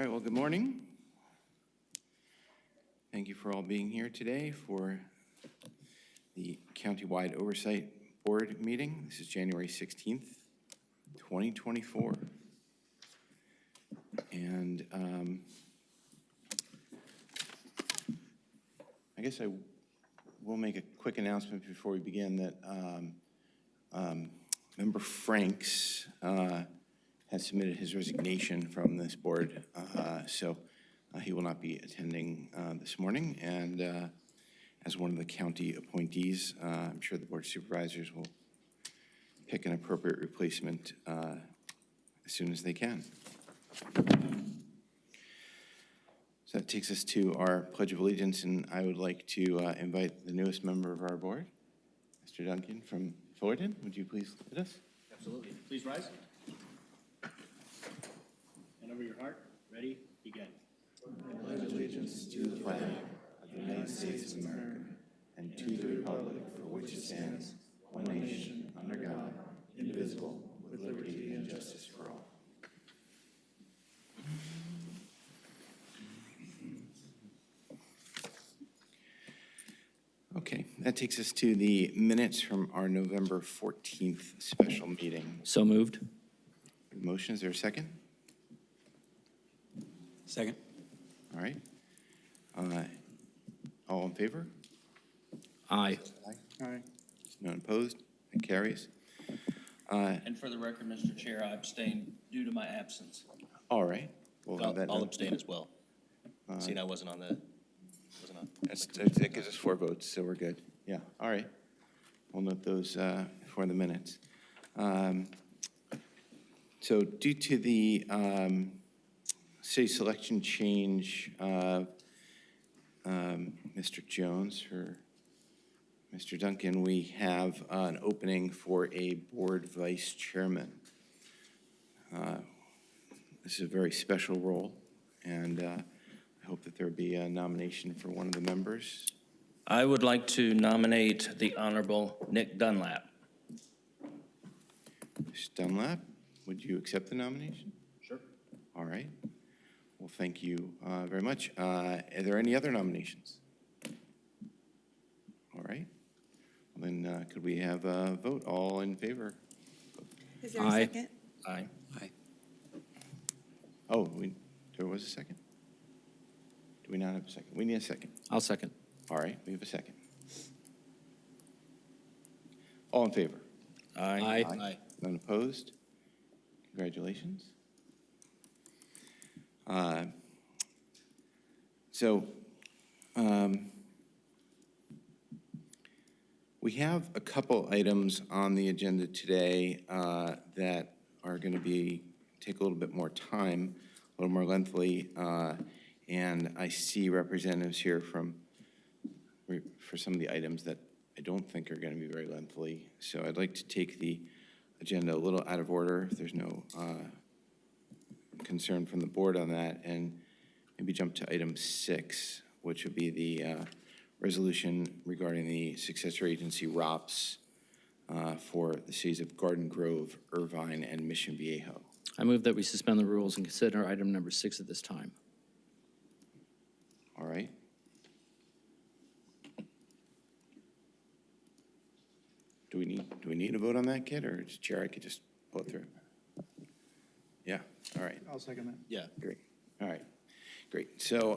right, well, good morning. Thank you for all being here today for the Countywide Oversight Board meeting. This is January 16th, 2024. And I guess I will make a quick announcement before we begin that Member Franks has submitted his resignation from this board, so he will not be attending this morning. And as one of the county appointees, I'm sure the Board of Supervisors will pick an appropriate replacement as soon as they can. So that takes us to our Pledge of Allegiance, and I would like to invite the newest member of our board, Mr. Duncan from Fullerton. Would you please lead us? Absolutely. Please rise. And over your heart. Ready? Begin. I pledge allegiance to the flag of the United States of America and to the republic for which it stands, one nation, under God, indivisible, with liberty and justice for all. Okay, that takes us to the minutes from our November 14th special meeting. So moved. Motion, is there a second? Second. All right. All in favor? Aye. Aye. None opposed? It carries. And for the record, Mr. Chair, I abstained due to my absence. All right. We'll have that I'll done. abstain as well. Seeing I wasn't on. That gives us 4 votes, so we're good. Yeah, all right. We'll note those for the minutes. So due to the city selection change of Mr. Jones for Mr. Duncan, we have an opening for a board vice chairman. This is a very special role, and I hope that there be a nomination for one of the members. I would like to nominate the Honorable Nick Dunlap. Ms. Dunlap, would you accept the nomination? Sure. All right. Well, thank you very much. Are there any other nominations? All right. Well, then could we have a vote? All in favor? Is there a Aye. second? Aye. Aye. Oh, there was a second? Do we not have a second? We need a second. I'll second. All right, we have a second. All in favor? Aye. Aye. None opposed? Congratulations. We have a couple items on the agenda today that are going to take a little bit more time, a little more lengthily, and I see representatives here for some of the items that I don't think are going to be very lengthy. So I'd like to take the agenda a little out of order if there's no concern from the board on that, and maybe jump to item 6, which would be the resolution regarding the successor agency ROPS for the cities of Garden Grove, Irvine, and Mission Viejo. I move that we suspend the rules and consider item number 6 at this time. All right. Do we need a vote on that, Kit, or is Chair, I could just pull it through? Yeah, all right. I'll second that. Yeah. Great. All right. Great. So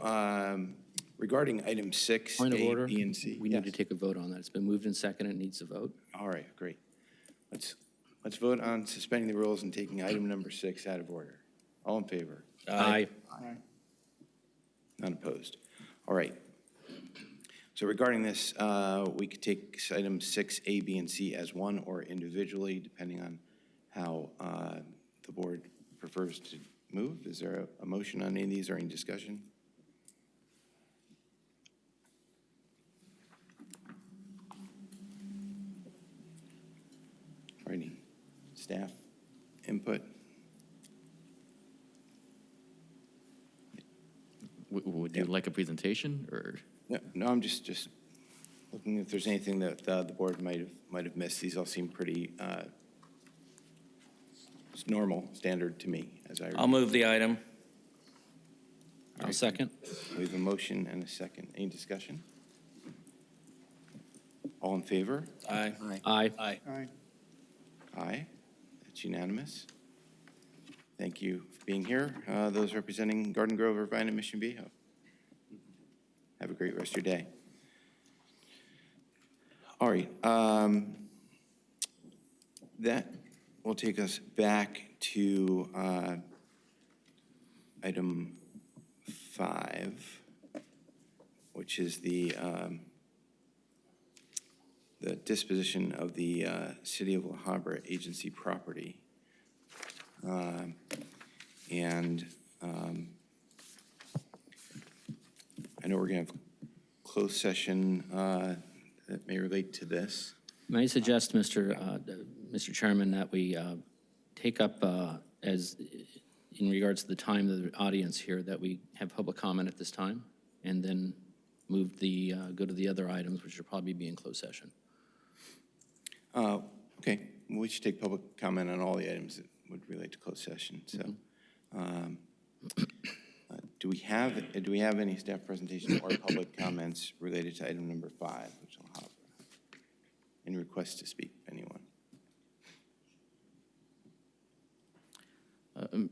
regarding item 6, Point of A, order. B, and C. We need to take a vote on that. It's been moved and seconded. It needs a vote. All right, great. Let's vote on suspending the rules and taking item number 6 out of order. All in favor? Aye. Aye. None opposed. All right. So regarding this, we could take items 6, A, B, and C as one or individually, depending on how the board prefers to move. Is there a motion on any of these or any discussion? Or any staff input? Would you like a presentation, or? No, I'm just looking if there's anything that the board might have missed. These all seem pretty it's normal, standard to me as I read. I'll move the item. I'll second. We have a motion and a second. Any discussion? All in favor? Aye. Aye. Aye. Aye. That's unanimous. Thank you for being here. Those representing Garden Grove, Irvine, and Mission Viejo. Have a great rest of your day. All right. That will take us back to item 5, which is the disposition of the City of La Habra agency property. I know we're going to have closed session that may relate to this. May I suggest, Mr. Chairman, that we take up, as in regards to the time of the audience here, that we have public comment at this time, and then move go to the other items, which will probably be in closed session. Okay, we should take public comment on all the items that would relate to closed session. So, do we have any staff presentation or public comments related to item number 5, which I'll have? Any requests to speak, anyone?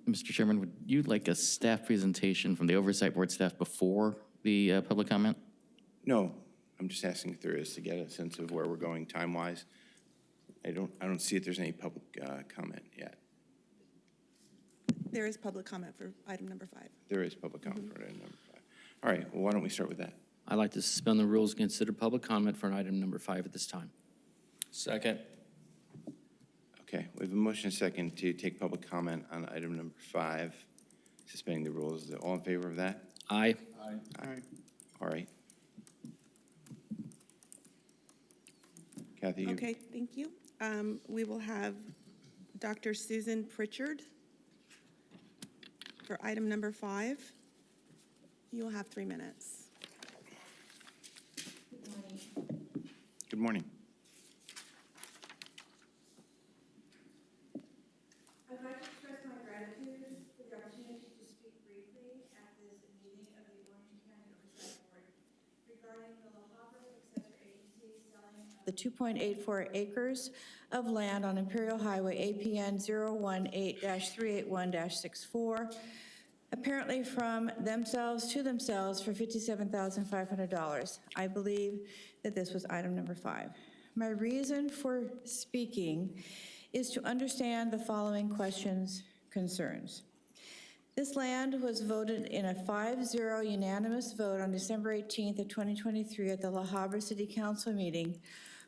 Mr. Chairman, would you like a staff presentation from the Oversight Board staff before the public comment? No, I'm just asking if there is, to get a sense of where we're going time-wise. I don't see if there's any public comment yet. There is public comment for item number 5. There is public comment for item number 5. All right, well, why don't we start with that? I'd like to suspend the rules and consider public comment for item number 5 at this time. Second. Okay, we have a motion and a second to take public comment on item number 5, suspending the rules. Is all in favor of that? Aye. Aye. All right. Kathy, you? Okay, thank you. We will have Dr. Susan Pritchard for item number 5. You will have 3 minutes. Good morning. I'd like to express my gratitude for the opportunity to speak briefly at this meeting of the Orange County Oversight Board regarding the La Habra successor agency selling the 2.84 acres of land on Imperial Highway APN 018-381-64, apparently from themselves to themselves for $57,500. I believe that this was item number 5. My reason for speaking is to understand the following questions, concerns. This land was voted in a 5-0 unanimous vote on December 18th of 2023 at the La Habra City Council meeting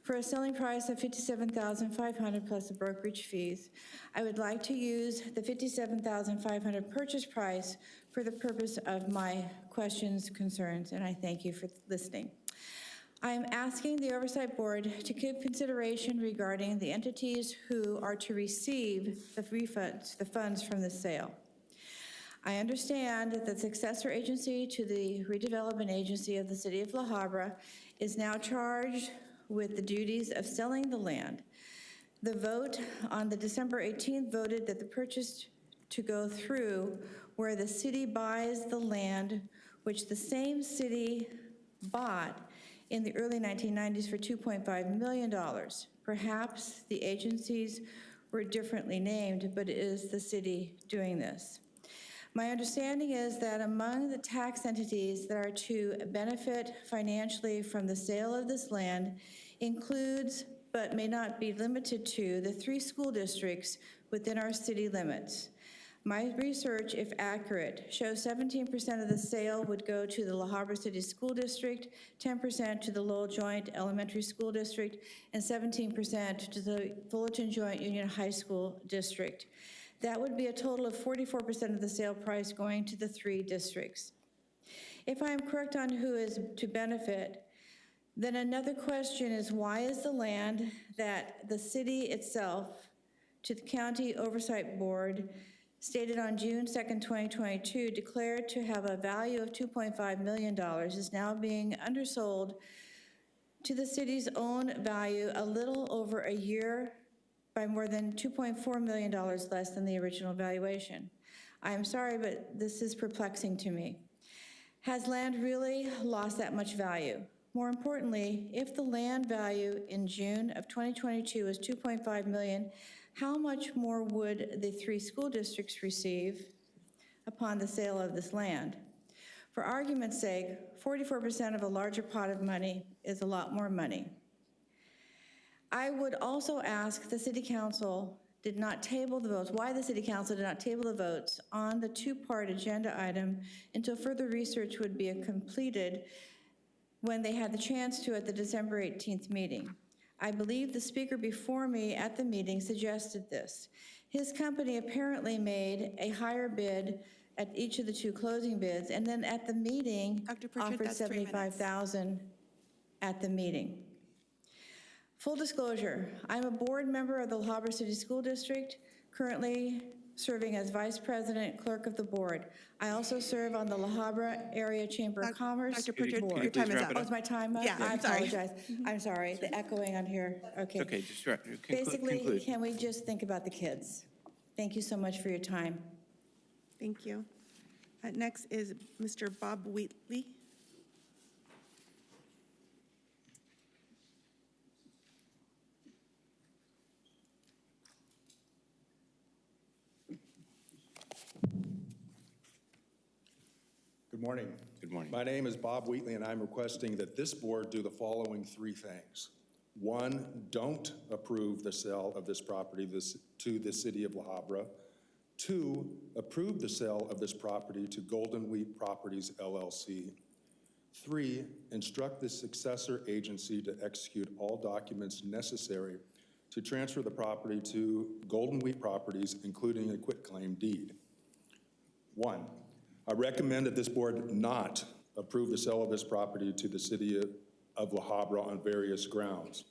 for a selling price of $57,500 plus the brokerage fees. I would like to use the $57,500 purchase price for the purpose of my questions, concerns, and I thank you for listening. I am asking the Oversight Board to give consideration regarding the entities who are to receive the refunds, the funds from the sale. I understand that the successor agency to the redevelopment agency of the City of La Habra is now charged with the duties of selling the land. The vote on the December 18th voted that the purchase to go through where the city buys the land, which the same city bought in the early 1990s for $2.5 million. Perhaps the agencies were differently named, but it is the city doing this. My understanding is that among the tax entities that are to benefit financially from the sale of this land includes, but may not be limited to, the 3 school districts within our city limits. My research, if accurate, shows 17% of the sale would go to the La Habra City School District, 10% to the Lowell Joint Elementary School District, and 17% to the Fullerton Joint Union High School District. That would be a total of 44% of the sale price going to the 3 districts. If I am correct on who is to benefit, then another question is, why is the land that the city itself to the County Oversight Board stated on June 2nd, 2022, declared to have a value of $2.5 million is now being undersold to the city's own value a little over a year by more than $2.4 million less than the original valuation. I am sorry, but this is perplexing to me. Has land really lost that much value? More importantly, if the land value in June of 2022 is $2.5 million, how much more would the 3 school districts receive upon the sale of this land? For argument's sake, 44% of a larger pot of money is a lot more money. I would also ask the City Council did not table the votes, why the City Council did not table the votes on the 2-part agenda item until further research would be completed when they had the chance to at the December 18th meeting. I believe the speaker before me at the meeting suggested this. His company apparently made a higher bid at each of the 2 closing bids, and then at the meeting Dr. Pritchard, offered that's 3 minutes. $75,000 at the meeting. Full disclosure, I'm a board member of the La Habra City School District, currently serving as Vice President, Clerk of the Board. I also serve on the La Habra Area Chamber of Commerce Dr. Pritchard, Board. your time is up. Oh, is my time up? Yeah, I I'm sorry. apologize. I'm sorry, the echoing on here, okay. Okay, just Basically, conclude. can we just think about the kids? Thank you so much for your time. Thank you. Next is Mr. Bob Wheatley. Good morning. Good morning. My name is Bob Wheatley, and I'm requesting that this board do the following 3 things. 1, don't approve the sale of this property to the City of La Habra. 2, approve the sale of this property to Golden Wheat Properties, LLC. 3, instruct the successor agency to execute all documents necessary to transfer the property to Golden Wheat Properties, including a quitclaim deed. 1, I recommend that this board not approve the sale of this property to the City of La Habra on various grounds.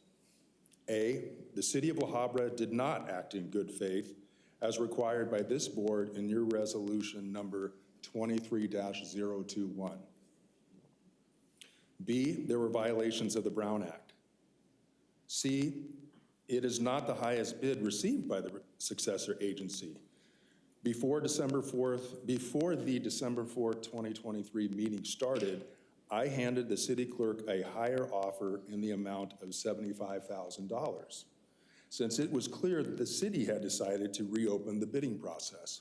A, the City of La Habra did not act in good faith as required by this board in your resolution number 23-021. B, there were violations of the Brown Act. C, it is not the highest bid received by the successor agency. Before the December 4th, 2023 meeting started, I handed the city clerk a higher offer in the amount of $75,000, since it was clear that the city had decided to reopen the bidding process.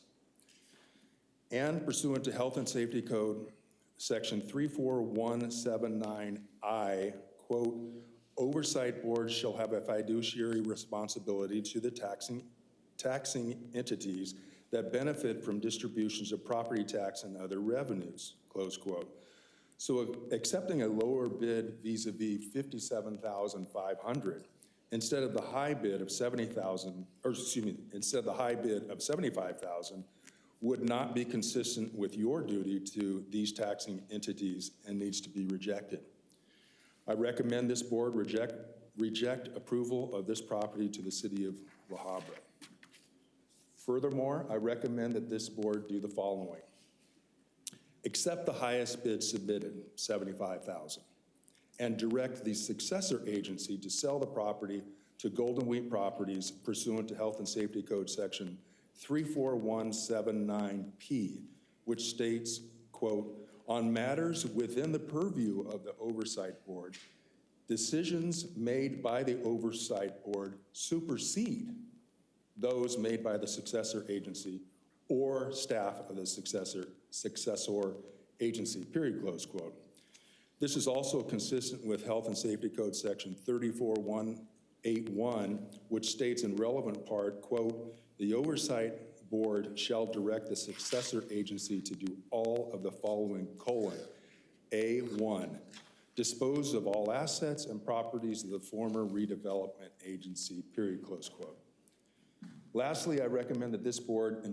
And pursuant to Health and Safety Code, Section 34179I, quote, oversight boards shall have a fiduciary responsibility to the taxing entities that benefit from distributions of property tax and other revenues, close quote. So accepting a lower bid vis-a-vis $57,500 instead of the high bid of $75,000 would not be consistent with your duty to these taxing entities and needs to be rejected. I recommend this board reject approval of this property to the City of La Habra. Furthermore, I recommend that this board do the following. Accept the highest bid submitted, $75,000, and direct the successor agency to sell the property to Golden Wheat Properties pursuant to Health and Safety Code Section 34179P, which states, quote, on matters within the purview of the Oversight Board, decisions made by the Oversight Board supersede those made by the successor agency or staff of the successor agency, period, close quote. This is also consistent with Health and Safety Code Section 34181, which states in relevant part, quote, the Oversight Board shall direct the successor agency to do all of the following, colon, A1, dispose of all assets and properties of the former redevelopment agency, period, close quote. Lastly, I recommend that this board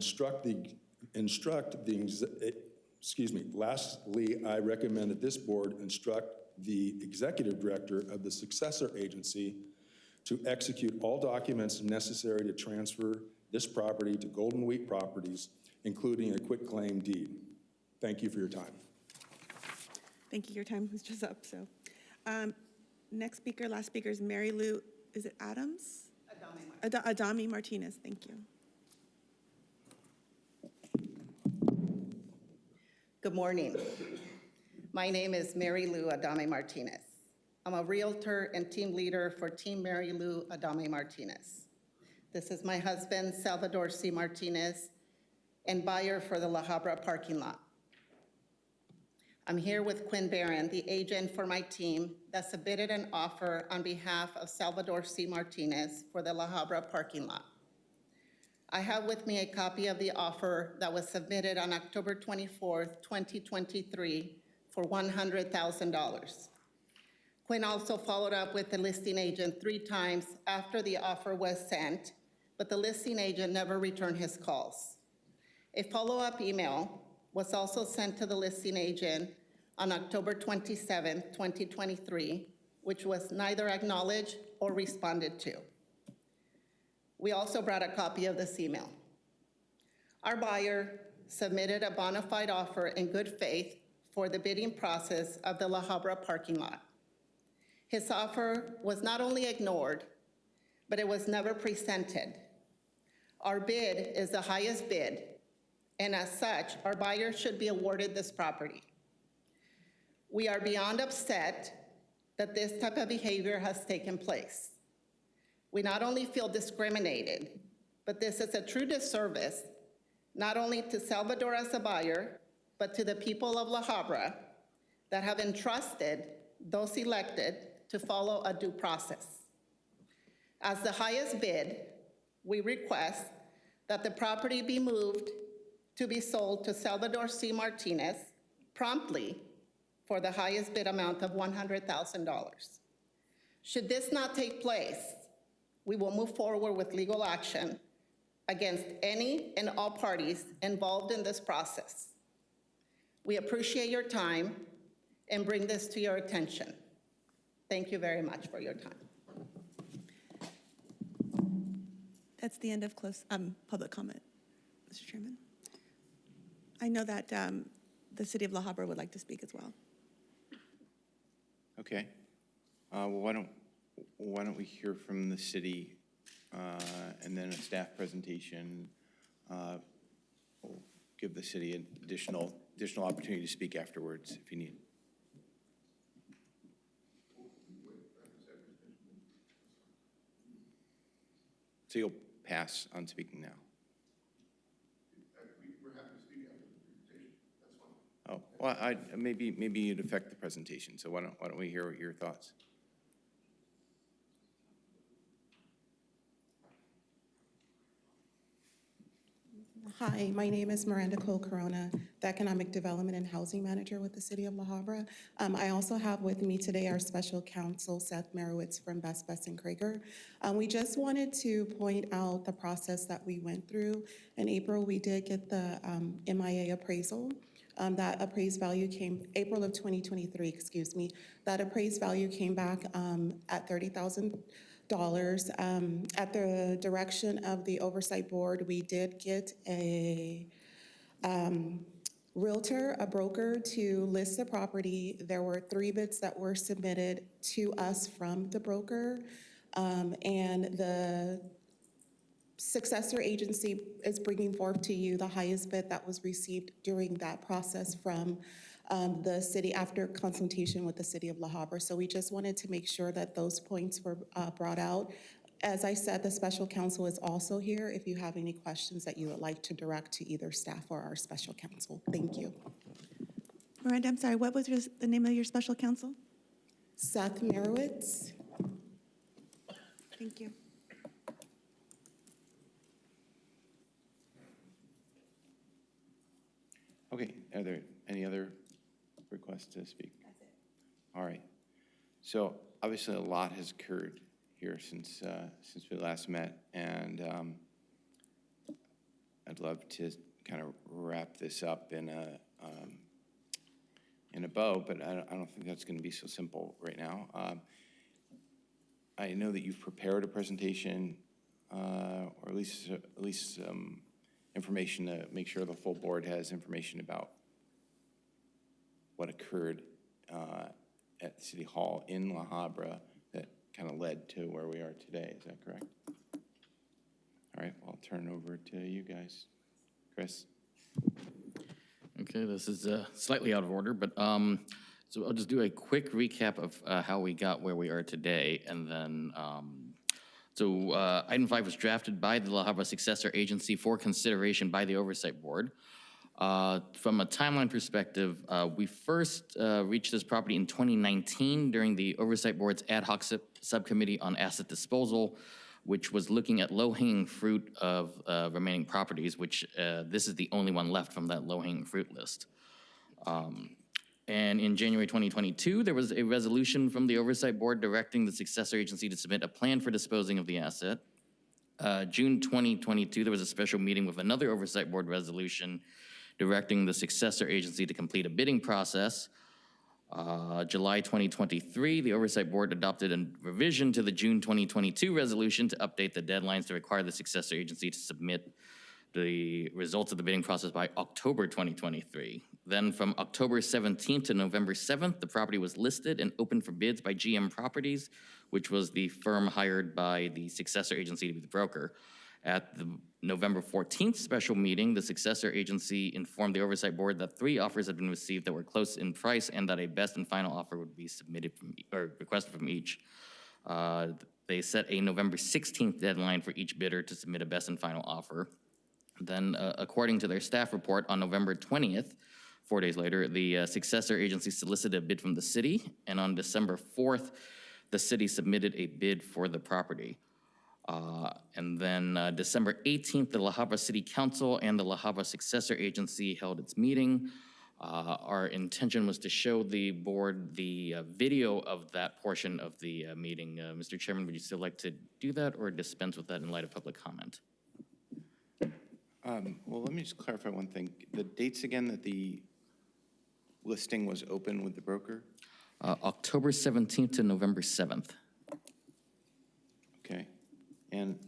lastly, I recommend that this board instruct the executive director of the successor agency to execute all documents necessary to transfer this property to Golden Wheat Properties, including a quitclaim deed. Thank you for your time. Thank you. Your time was just up, so. Next speaker, last speaker is Mary Lou, is it Adams? Adami Martinez, thank you. Good morning. My name is Mary Lou Adame Martinez. I'm a Realtor and team leader for Team Mary Lou Adame Martinez. This is my husband, Salvador C. Martinez, and buyer for the La Habra parking lot. I'm here with Quinn Barron, the agent for my team that submitted an offer on behalf of Salvador C. Martinez for the La Habra parking lot. I have with me a copy of the offer that was submitted on October 24th, 2023 for $100,000. Quinn also followed up with the listing agent 3 times after the offer was sent, but the listing agent never returned his calls. A follow-up email was also sent to the listing agent on October 27, 2023, which was neither acknowledged or responded to. We also brought a copy of this email. Our buyer submitted a bona fide offer in good faith for the bidding process of the La Habra parking lot. His offer was not only ignored, but it was never presented. Our bid is the highest bid, and as such, our buyer should be awarded this property. We are beyond upset that this type of behavior has taken place. We not only feel discriminated, but this is a true disservice, not only to Salvador as a buyer, but to the people of La Habra that have entrusted those elected to follow a due process. As the highest bid, we request that the property be moved to be sold to Salvador C. Martinez promptly for the highest bid amount of $100,000. Should this not take place, we will move forward with legal action against any and all parties involved in this process. We appreciate your time and bring this to your attention. Thank you very much for your time. That's the end of public comment, Mr. Chairman. I know that the city of La Habra would like to speak as well. Okay. Well, why don't we hear from the city and then a staff presentation. We'll give the city an additional opportunity to speak afterwards if you need. So you'll pass on speaking now. We're happy to speak after the presentation. That's fine. Oh, well, maybe you'd affect the presentation. So why don't we hear your thoughts? Hi, my name is Miranda Cole Corona, the Economic Development and Housing Manager with the City of La Habra. I also have with me today our special counsel, Seth Merowitz from Best and Krager. We just wanted to point out the process that we went through. In April, we did get the MIA appraisal. That appraised value came, April of 2023, excuse me. That appraised value came back at $30,000. At the direction of the Oversight Board, we did get a realtor, a broker to list the property. There were 3 bids that were submitted to us from the broker, and the successor agency is bringing forth to you the highest bid that was received during that process from the city after consultation with the City of La Habra. So we just wanted to make sure that those points were brought out. As I said, the special counsel is also here if you have any questions that you would like to direct to either staff or our special counsel. Thank you. Miranda, I'm sorry, what was the name of your special counsel? Seth Merowitz. Thank you. Okay, are there any other requests to speak? That's it. All right. So obviously a lot has occurred here since we last met, and I'd love to kind of wrap this up in a bow, but I don't think that's going to be so simple right now. I know that you've prepared a presentation, or at least information to make sure the full board has information about what occurred at City Hall in La Habra that kind of led to where we are today. Is that correct? All right, well, I'll turn it over to you guys. Chris? Okay, this is slightly out of order, but So I'll just do a quick recap of how we got where we are today, and then, item 5 was drafted by the La Habra Successor Agency for consideration by the Oversight Board. From a timeline perspective, we first reached this property in 2019 during the Oversight Board's ad hoc subcommittee on asset disposal, which was looking at low-hanging fruit of remaining properties, which this is the only one left from that low-hanging fruit list. And in January 2022, there was a resolution from the Oversight Board directing the successor agency to submit a plan for disposing of the asset. June 2022, there was a special meeting with another Oversight Board resolution directing the successor agency to complete a bidding process. July 2023, the Oversight Board adopted a revision to the June 2022 resolution to update the deadlines to require the successor agency to submit the results of the bidding process by October 2023. Then from October 17th to November 7th, the property was listed and open for bids by GM Properties, which was the firm hired by the successor agency to be the broker. At the November 14th special meeting, the successor agency informed the Oversight Board that 3 offers had been received that were close in price and that a best and final offer would be submitted from, or requested from each. They set a November 16th deadline for each bidder to submit a best and final offer. Then, according to their staff report, on November 20th, 4 days later, the successor agency solicited a bid from the city, and on December 4th, the city submitted a bid for the property. And then December 18th, the La Habra City Council and the La Habra Successor Agency held its meeting. Our intention was to show the board the video of that portion of the meeting. Mr. Chairman, would you still like to do that or dispense with that in light of public comment? Well, let me just clarify one thing. The dates again that the listing was open with the broker? October 17th to November 7th. Okay. And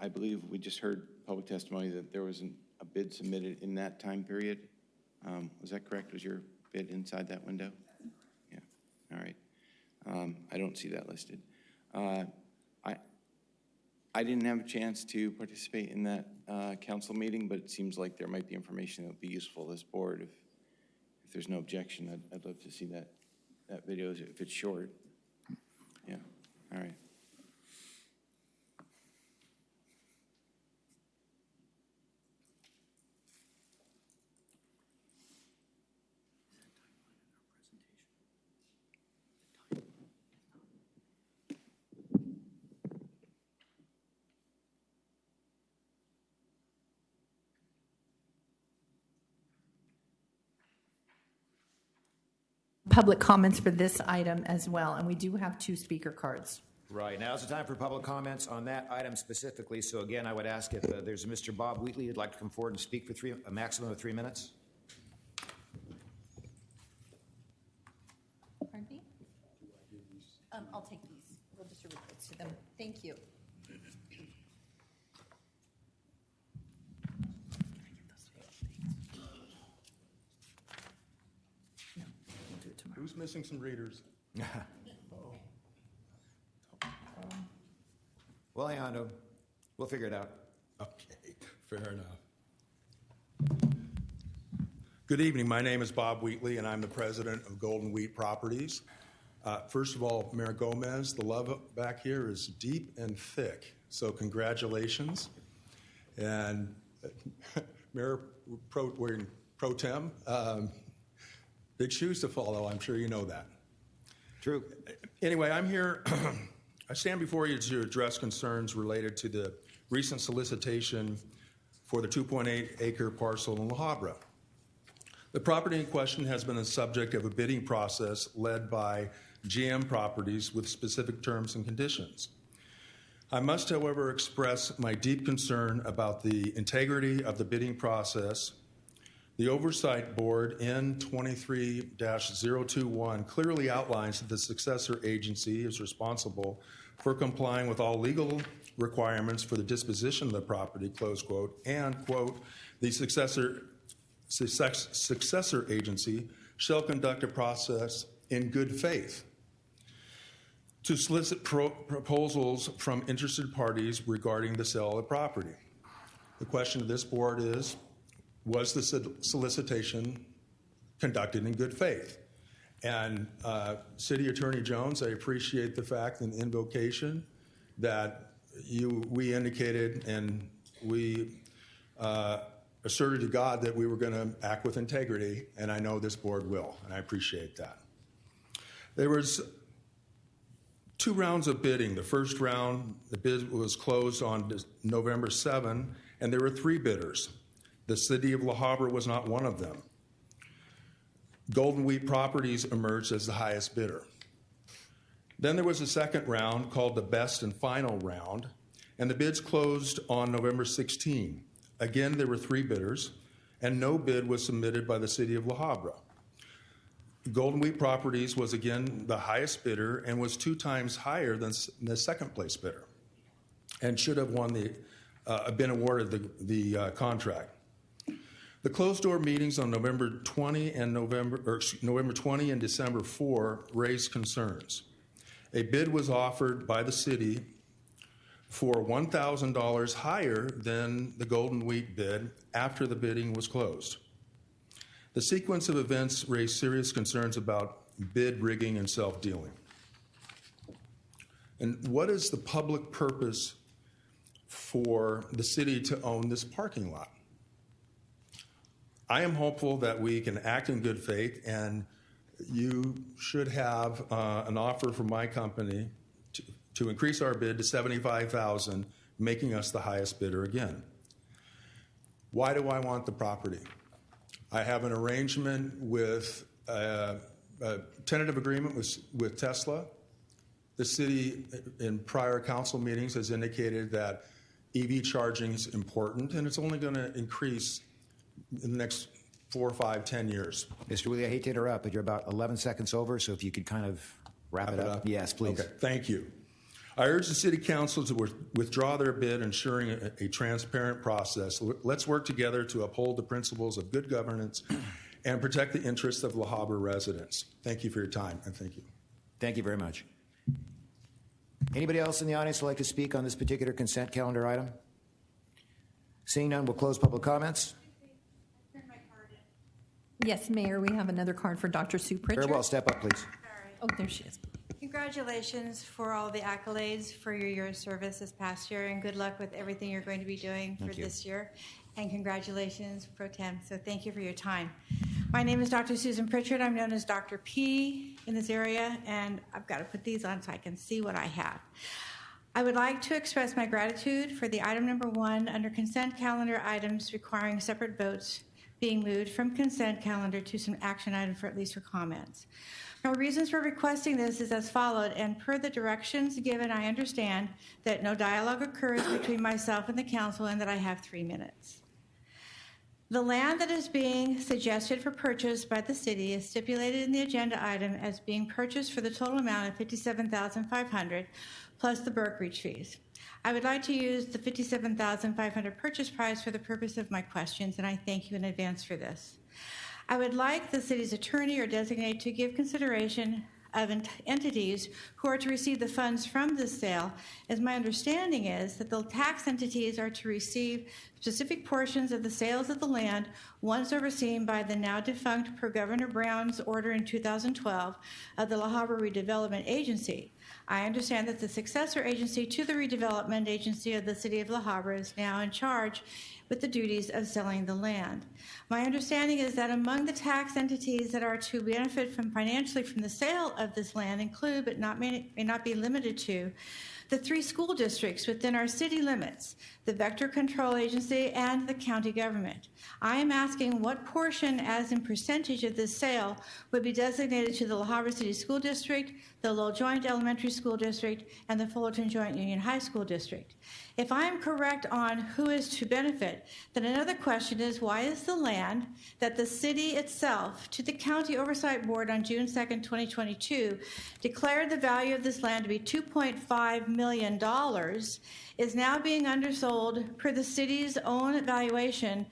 I believe we just heard public testimony that there was a bid submitted in that time period. Was that correct? Was your bid inside that window? Yeah. All right. I don't see that listed. I didn't have a chance to participate in that council meeting, but it seems like there might be information that would be useful to this board. If there's no objection, I'd love to see that video if it's short. Yeah. All right. Public comments for this item as well, and we do have 2 speaker cards. Right, now's the time for public comments on that item specifically. So again, I would ask if there's a Mr. Bob Wheatley who'd like to come forward and speak for a maximum of 3 minutes. Pardon me? I'll take these. We'll distribute those to them. Thank you. Who's missing some readers? Well, Ayando, we'll figure it out. Okay, fair enough. Good evening. My name is Bob Wheatley, and I'm the president of Golden Wheat Properties. First of all, Mayor Gomez, the love back here is deep and thick, so congratulations. And Mayor Pro Tem, big shoes to follow, I'm sure you know that. True. Anyway, I'm here, I stand before you to address concerns related to the recent solicitation for the 2.8 acre parcel in La Habra. The property in question has been the subject of a bidding process led by GM Properties with specific terms and conditions. I must, however, express my deep concern about the integrity of the bidding process. The Oversight Board in 23-021 clearly outlines that the successor agency is responsible for complying with all legal requirements for the disposition of the property, close quote, and, quote, the successor agency shall conduct a process in good faith to solicit proposals from interested parties regarding the sale of the property. The question of this board is, was the solicitation conducted in good faith? And City Attorney Jones, I appreciate the fact and invocation that we indicated and we asserted to God that we were going to act with integrity, and I know this board will, and I appreciate that. There was 2 rounds of bidding. The first round, the bid was closed on November 7, and there were 3 bidders. The City of La Habra was not one of them. Golden Wheat Properties emerged as the highest bidder. Then there was a second round called the best and final round, and the bids closed on November 16. Again, there were 3 bidders, and no bid was submitted by the City of La Habra. Golden Wheat Properties was again the highest bidder and was 2 times higher than the second place bidder, and should have been awarded the contract. The closed-door meetings on November 20 and November 20 and December 4 raised concerns. A bid was offered by the city for $1,000 higher than the Golden Wheat bid after the bidding was closed. The sequence of events raised serious concerns about bid rigging and self-dealing. And what is the public purpose for the city to own this parking lot? I am hopeful that we can act in good faith, and you should have an offer from my company to increase our bid to $75,000, making us the highest bidder again. Why do I want the property? I have an arrangement with a tentative agreement with Tesla. The city, in prior council meetings, has indicated that EV charging is important, and it's only going to increase in the next 4, 5, 10 years. Mr. Wheatley, I hate to interrupt, but you're about 11 seconds over, so if you could kind of wrap it up. Yes, please. Okay, thank you. I urge the City Council to withdraw their bid, ensuring a transparent process. Let's work together to uphold the principles of good governance and protect the interests of La Habra residents. Thank you for your time, and thank you. Thank you very much. Anybody else in the audience would like to speak on this particular consent calendar item? Seeing none, we'll close public comments. Yes, Mayor, we have another card for Dr. Sue Pritchard. Very well, step up, please. Oh, there she is. Congratulations for all the accolades for your year of service this past year, and good luck with everything you're going to be doing for this year. And congratulations, Pro Tem. So thank you for your time. My name is Dr. Susan Pritchard. I'm known as Dr. P in this area, and I've got to put these on so I can see what I have. I would like to express my gratitude for the item number 1 under consent calendar items requiring separate votes being moved from consent calendar to some action item for at least for comments. My reasons for requesting this is as followed, and per the directions given, I understand that no dialogue occurs between myself and the council and that I have 3 minutes. The land that is being suggested for purchase by the city is stipulated in the agenda item as being purchased for the total amount of $57,500 plus the brokerage fees. I would like to use the $57,500 purchase price for the purpose of my questions, and I thank you in advance for this. I would like the city's attorney or designate to give consideration of entities who are to receive the funds from this sale, as my understanding is that the tax entities are to receive specific portions of the sales of the land once overseen by the now defunct per Governor Brown's order in 2012 of the La Habra Redevelopment Agency. I understand that the successor agency to the redevelopment agency of the City of La Habra is now in charge with the duties of selling the land. My understanding is that among the tax entities that are to benefit from financially from the sale of this land include, but may not be limited to, the 3 school districts within our city limits, the Vector Control Agency, and the county government. I am asking what portion, as in percentage of this sale, would be designated to the La Habra City School District, the Lowell Joint Elementary School District, and the Fullerton Joint Union High School District. If I am correct on who is to benefit, then another question is, why is the land that the city itself, to the County Oversight Board on June 2nd, 2022, declared the value of this land to be $2.5 million, is now being undersold per the city's own evaluation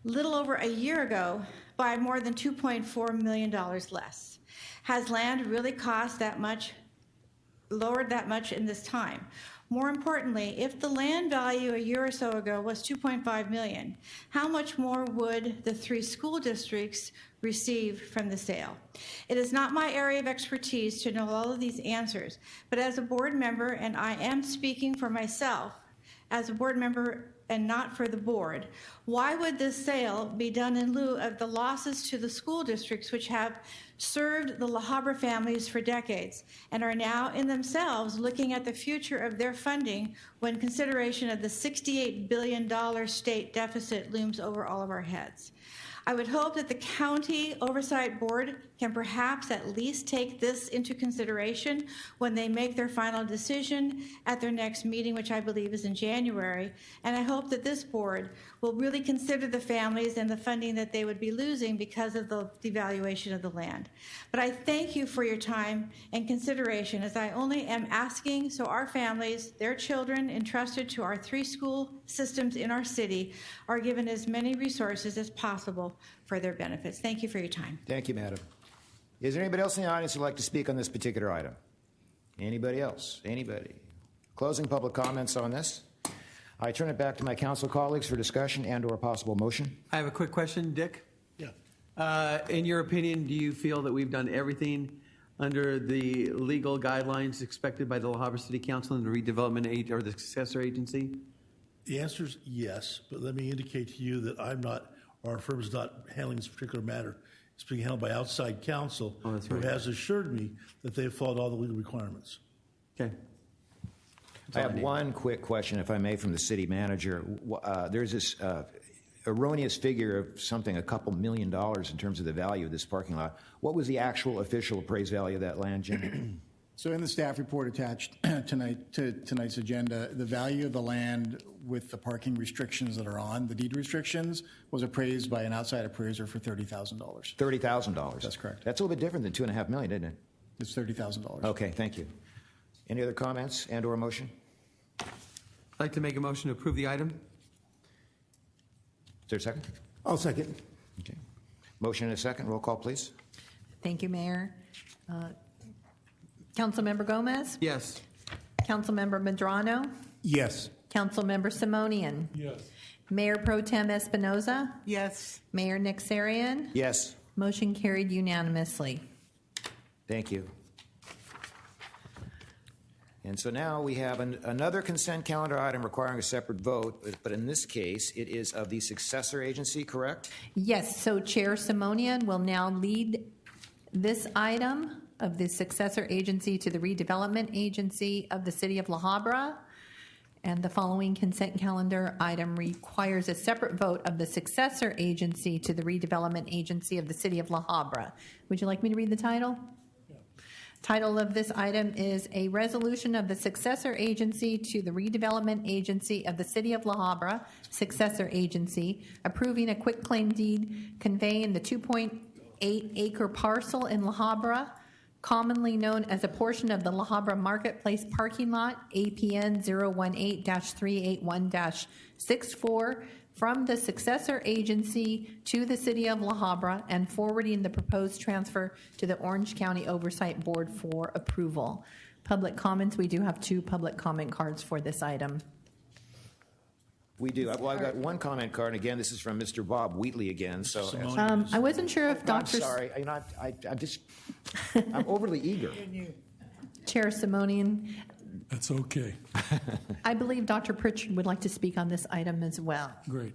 little over a year ago by more than $2.4 million less? Has land really cost that much, lowered that much in this time? More importantly, if the land value a year or so ago was $2.5 million, how much more would the 3 school districts receive from the sale? It is not my area of expertise to know all of these answers, but as a board member, and I am speaking for myself, as a board member and not for the board, why would this sale be done in lieu of the losses to the school districts which have served the La Habra families for decades and are now in themselves looking at the future of their funding when consideration of the $68 billion state deficit looms over all of our heads? I would hope that the County Oversight Board can perhaps at least take this into consideration when they make their final decision at their next meeting, which I believe is in January. And I hope that this board will really consider the families and the funding that they would be losing because of the devaluation of the land. But I thank you for your time and consideration, as I only am asking so our families, their children entrusted to our 3 school systems in our city are given as many resources as possible for their benefits. Thank you for your time. Thank you, madam. Is there anybody else in the audience who'd like to speak on this particular item? Anybody else? Anybody? Closing public comments on this. I turn it back to my council colleagues for discussion and/or possible motion. I have a quick question, Dick. Yeah. In your opinion, do you feel that we've done everything under the legal guidelines expected by the La Habra City Council and the redevelopment or the successor agency? The answer is yes, but let me indicate to you that I'm not, or our firm is not handling this particular matter. It's being handled by outside counsel who has assured me that they have followed all the legal requirements. Okay. I have one quick question, if I may, from the city manager. There's this erroneous figure of something, a couple $1 million in terms of the value of this parking lot. What was the actual official appraised value of that land, Jim? So in the staff report attached tonight's agenda, the value of the land with the parking restrictions that are on, the deed restrictions, was appraised by an outside appraiser for $30,000. $30,000? That's correct. That's a little bit different than $2.5 million, isn't it? It's $30,000. Okay, thank you. Any other comments and/or motion? I'd like to make a motion to approve the item. Is there a second? I'll second. Okay. Motion and a second. Roll call, please. Thank you, Mayor. Councilmember Gomez? Yes. Councilmember Medrano? Yes. Councilmember Simonian? Yes. Mayor Pro Tem Espinoza? Yes. Mayor Nixarian? Yes. Motion carried unanimously. Thank you. And so now we have another consent calendar item requiring a separate vote, but in this case, it is of the successor agency, correct? Yes, so Chair Simonian will now lead this item of the successor agency to the redevelopment agency of the City of La Habra. And the following consent calendar item requires a separate vote of the successor agency to the redevelopment agency of the City of La Habra. Would you like me to read the title? Title of this item is a resolution of the successor agency to the redevelopment agency of the City of La Habra, successor agency, approving a quitclaim deed conveying the 2.8 acre parcel in La Habra, commonly known as a portion of the La Habra Marketplace parking lot, APN 018-381-64, from the successor agency to the City of La Habra and forwarding the proposed transfer to the Orange County Oversight Board for approval. Public comments, we do have 2 public comment cards for this item. We do. Well, I've got one comment card, and again, this is from Mr. Bob Wheatley again. So, I wasn't sure if Dr. I'm sorry. I'm just, I'm overly eager. Chair Simonian, That's okay. I believe Dr. Pritchard would like to speak on this item as well. Great.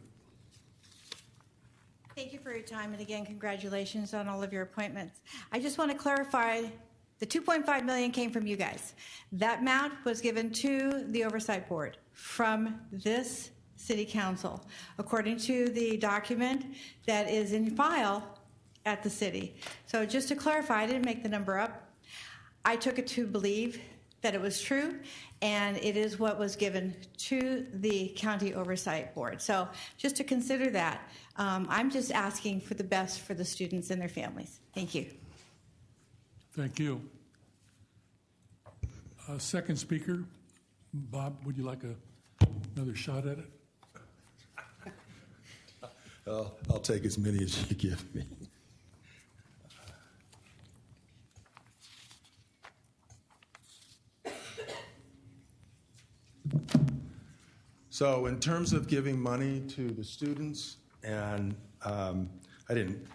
Thank you for your time, and again, congratulations on all of your appointments. I just want to clarify, the $2.5 million came from you guys. That amount was given to the Oversight Board from this City Council, according to the document that is in file at the city. So just to clarify, I didn't make the number up. I took it to believe that it was true, and it is what was given to the County Oversight Board. So just to consider that, I'm just asking for the best for the students and their families. Thank you. Thank you. Second speaker, Bob, would you like another shot at it? I'll take as many as you give me. So in terms of giving money to the students, and I didn't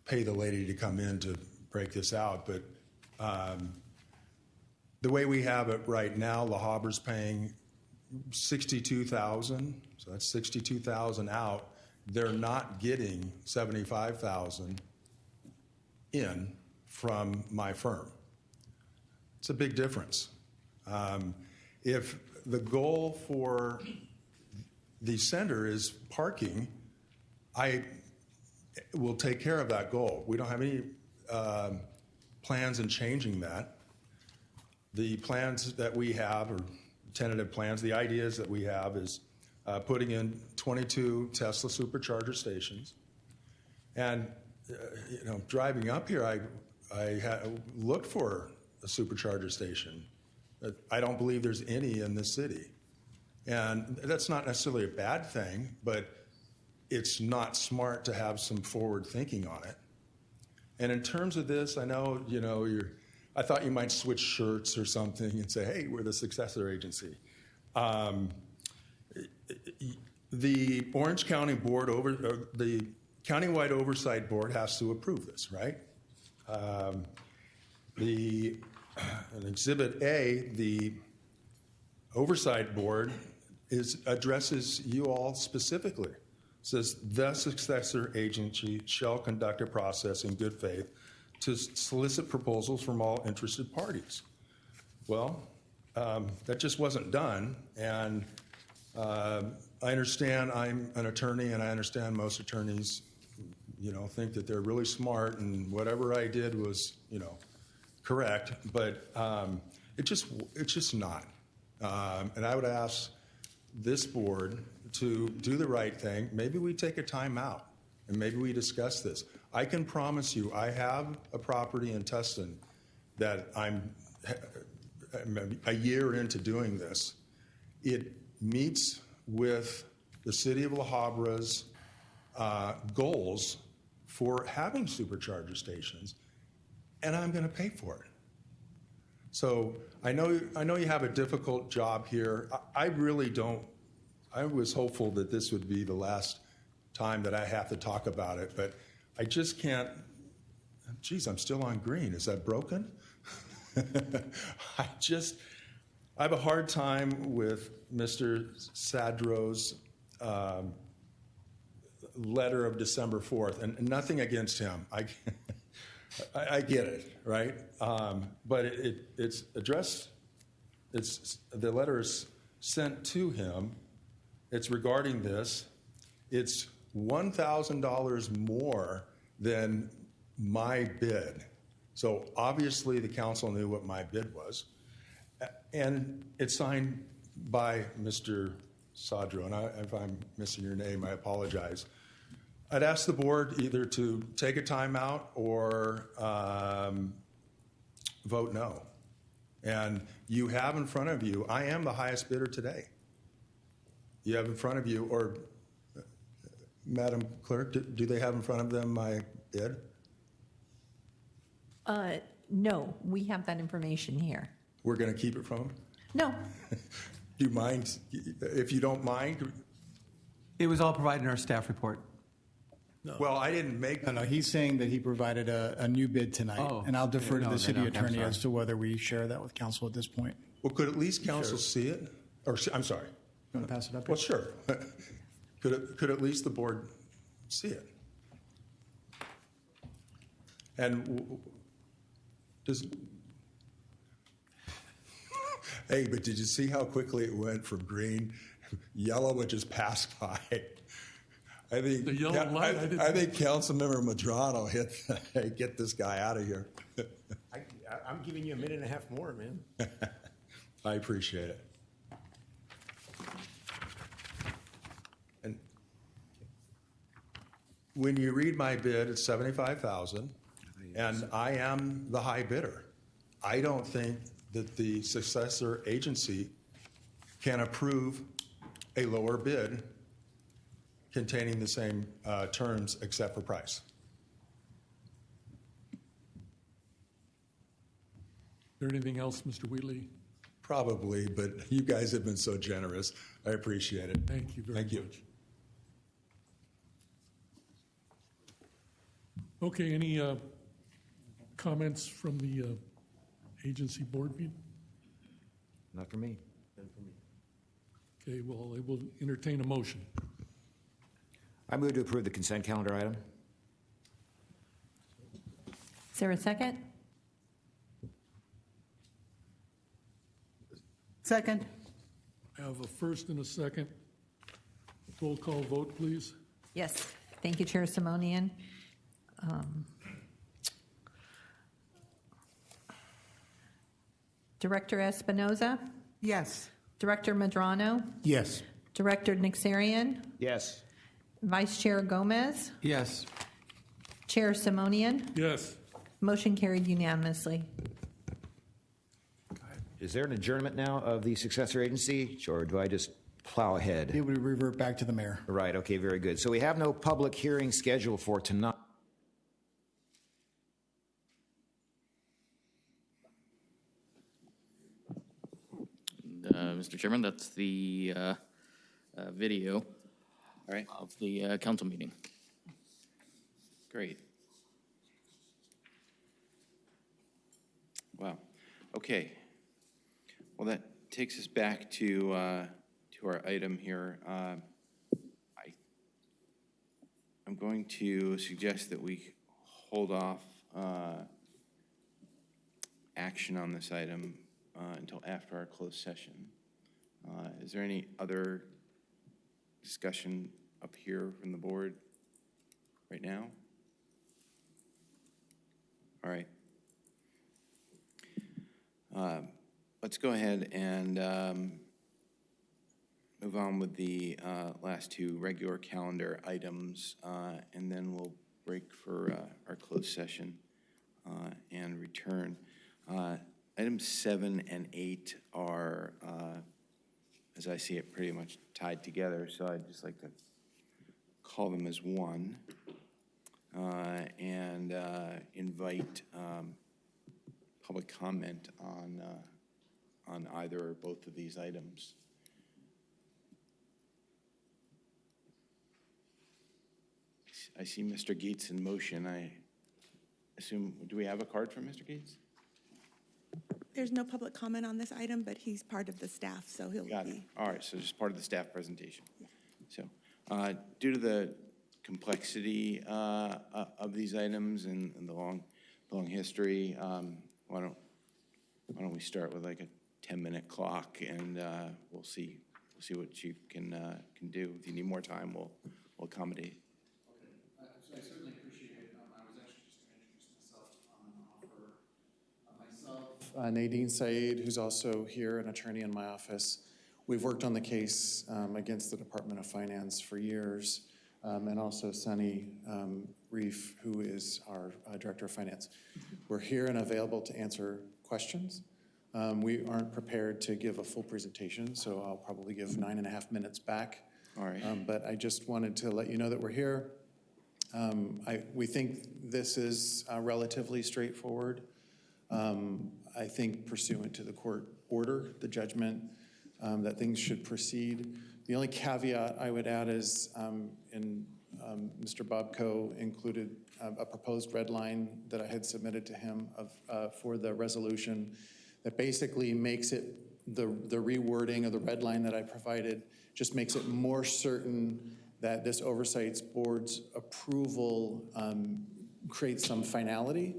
pay the lady to come in to break this out, but the way we have it right now, La Habra's paying $62,000, so that's $62,000 out. They're not getting $75,000 in from my firm. It's a big difference. If the goal for the center is parking, I will take care of that goal. We don't have any plans in changing that. The plans that we have, or tentative plans, the ideas that we have is putting in 22 Tesla supercharger stations. And driving up here, I looked for a supercharger station. I don't believe there's any in this city. And that's not necessarily a bad thing, but it's not smart to have some forward thinking on it. And in terms of this, I know, I thought you might switch shirts or something and say, hey, we're the successor agency. The Orange County Board, the Countywide Oversight Board has to approve this, right? In Exhibit A, the Oversight Board addresses you all specifically. It says, the successor agency shall conduct a process in good faith to solicit proposals from all interested parties. Well, that just wasn't done, and I understand I'm an attorney, and I understand most attorneys, think that they're really smart, and whatever I did was, correct, but it's just not. And I would ask this board to do the right thing. Maybe we take a time out, and maybe we discuss this. I can promise you, I have a property in Tustin that I'm a year into doing this. It meets with the city of La Habra's goals for having supercharger stations, and I'm going to pay for it. So I know you have a difficult job here. I really don't. I was hopeful that this would be the last time that I have to talk about it, but I just can't. Geez, I'm still on green. Is that broken? I have a hard time with Mr. Sadro's letter of December 4th, and nothing against him. I get it, right? But it's addressed. The letter is sent to him. It's regarding this. It's $1,000 more than my bid. So obviously the council knew what my bid was. And it's signed by Mr. Sadro. And if I'm missing your name, I apologize. I'd ask the board either to take a timeout or vote no. And you have in front of you, I am the highest bidder today. You have in front of you, or Madam Clerk, do they have in front of them my bid? No, we have that information here. We're going to keep it from them? No. Do you mind? If you don't mind? It was all provided in our staff report. No. Well, I didn't make... No, he's saying that he provided a new bid tonight, and I'll defer to the city attorney as to whether we share that with council at this point. Well, could at least council see it? Or, I'm sorry. You want to pass it up? Well, sure. Could at least the board see it? And does... Hey, but did you see how quickly it went from green? Yellow, which is passed by. I think the yellow light. I think Councilmember Madrano hit. Hey, get this guy out of here. I'm giving you a minute and a half more, man. I appreciate it. And when you read my bid, it's $75,000, and I am the high bidder. I don't think that the successor agency can approve a lower bid containing the same terms except for price. Is there anything else, Mr. Wheatley? Probably, but you guys have been so generous. I appreciate it. Thank you very much. Okay, any comments from the agency board meeting? Not for me. Okay, well, I will entertain a motion. I move to approve the consent calendar item. Is there a second? Second. I have a first and a second. Roll call vote, please. Yes. Thank you, Chair Simonian. Director Espinoza? Yes. Director Medrano? Yes. Director Nixarian? Yes. Vice Chair Gomez? Yes. Chair Simonian? Yes. Motion carried unanimously. Is there an adjournment now of the successor agency, or do I just plow ahead? It would revert back to the mayor. Right, okay, very good. So we have no public hearing scheduled for tonight. Mr. Chairman, that's the video All right, of the council meeting. great. Wow. Okay. Well, that takes us back to our item here. I'm going to suggest that we hold off action on this item until after our closed session. Is there any other discussion up here from the board right now? All right. Let's go ahead and move on with the last two regular calendar items, and then we'll break for our closed session and return. Items 7 and 8 are, as I see it, pretty much tied together, so I'd just like to call them as one and invite public comment on either or both of these items. I see Mr. Gates in motion. I assume, do we have a card from Mr. Gates? There's no public comment on this item, but he's part of the staff, so he'll Got it. be. All right, so just part of the staff presentation. So, due to the complexity of these items and the long history, why don't we start with like a 10-minute clock, and we'll see what Chief can do. If you need more time, we'll accommodate. Okay, I certainly appreciate it. I was actually just going to introduce myself on offer. Myself, Nadine Saeed, who's also here, an attorney in my office. We've worked on the case against the Department of Finance for years, and also Sunny Reef, who is our Director of Finance. We're here and available to answer questions. We aren't prepared to give a full presentation, so I'll probably give 9.5 minutes back. All right. But I just wanted to let you know that we're here. We think this is relatively straightforward. I think pursuant to the court order, the judgment, that things should proceed. The only caveat I would add is, Mr. Bobko included a proposed red line that I had submitted to him for the resolution that basically makes it, the rewording of the red line that I provided just makes it more certain that this Oversight Board's approval creates some finality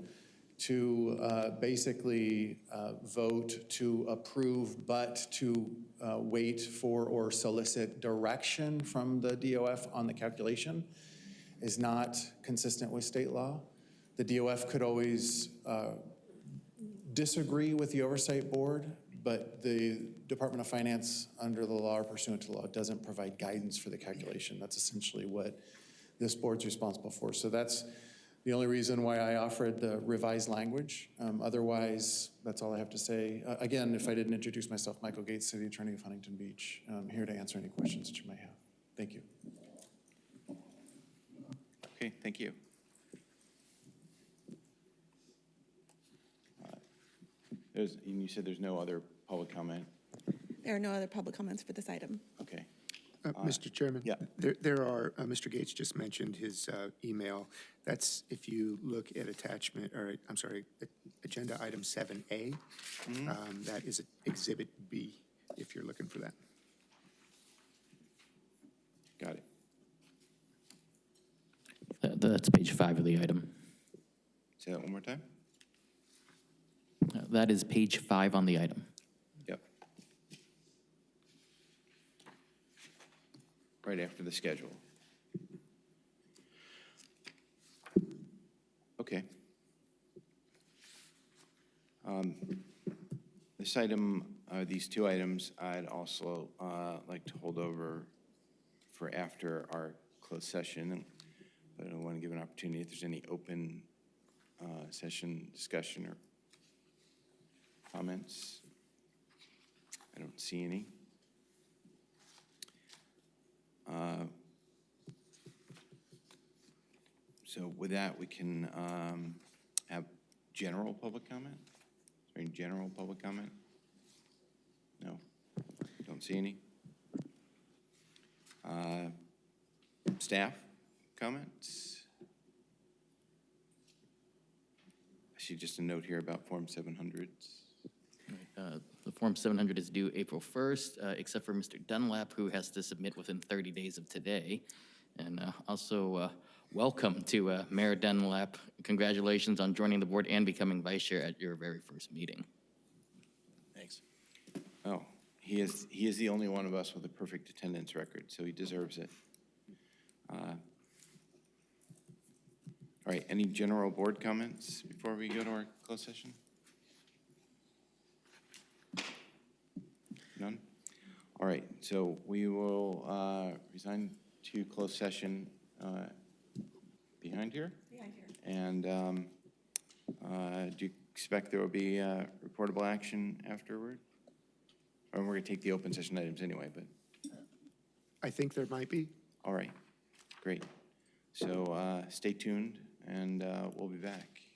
to basically vote to approve, but to wait for or solicit direction from the DOF on the calculation is not consistent with state law. The DOF could always disagree with the Oversight Board, but the Department of Finance, under the law or pursuant to law, doesn't provide guidance for the calculation. That's essentially what this board's responsible for. So that's the only reason why I offered the revised language. Otherwise, that's all I have to say. Again, if I didn't introduce myself, Michael Gates, City Attorney of Huntington Beach. I'm here to answer any questions that you may have. Thank you. Okay, thank you. And you said there's no other public comment? There are no other public comments for this item. Okay. Mr. Chairman? Yeah. There are, Mr. Gates just mentioned his email. That's, if you look at attachment, or I'm sorry, agenda item 7A, that is Exhibit B, if you're looking for that. Got it. That's page 5 of the item. Say that one more time? That is page 5 on the item. Yep. Right after the schedule. Okay. This item, these two items, I'd also like to hold over for after our closed session. But I want to give an opportunity if there's any open session discussion or comments. I don't see any. So with that, we can have general public comment? Is there any general public comment? No, don't see any. Staff comments? I see just a note here about Form 700s. The Form 700 is due April 1st, except for Mr. Dunlap, who has to submit within 30 days of today. And also, welcome to Mayor Dunlap. Congratulations on joining the board and becoming vice chair at your very first meeting. Thanks. Oh, he is the only one of us with a perfect attendance record, so he deserves it. All right, any general board comments before we go to our closed session? None? All right, so we will resign to closed session behind here. Behind here. And do you expect there will be reportable action afterward? Or we're going to take the open session items anyway, but. I think there might be. All right, great. So stay tuned, and we'll be back.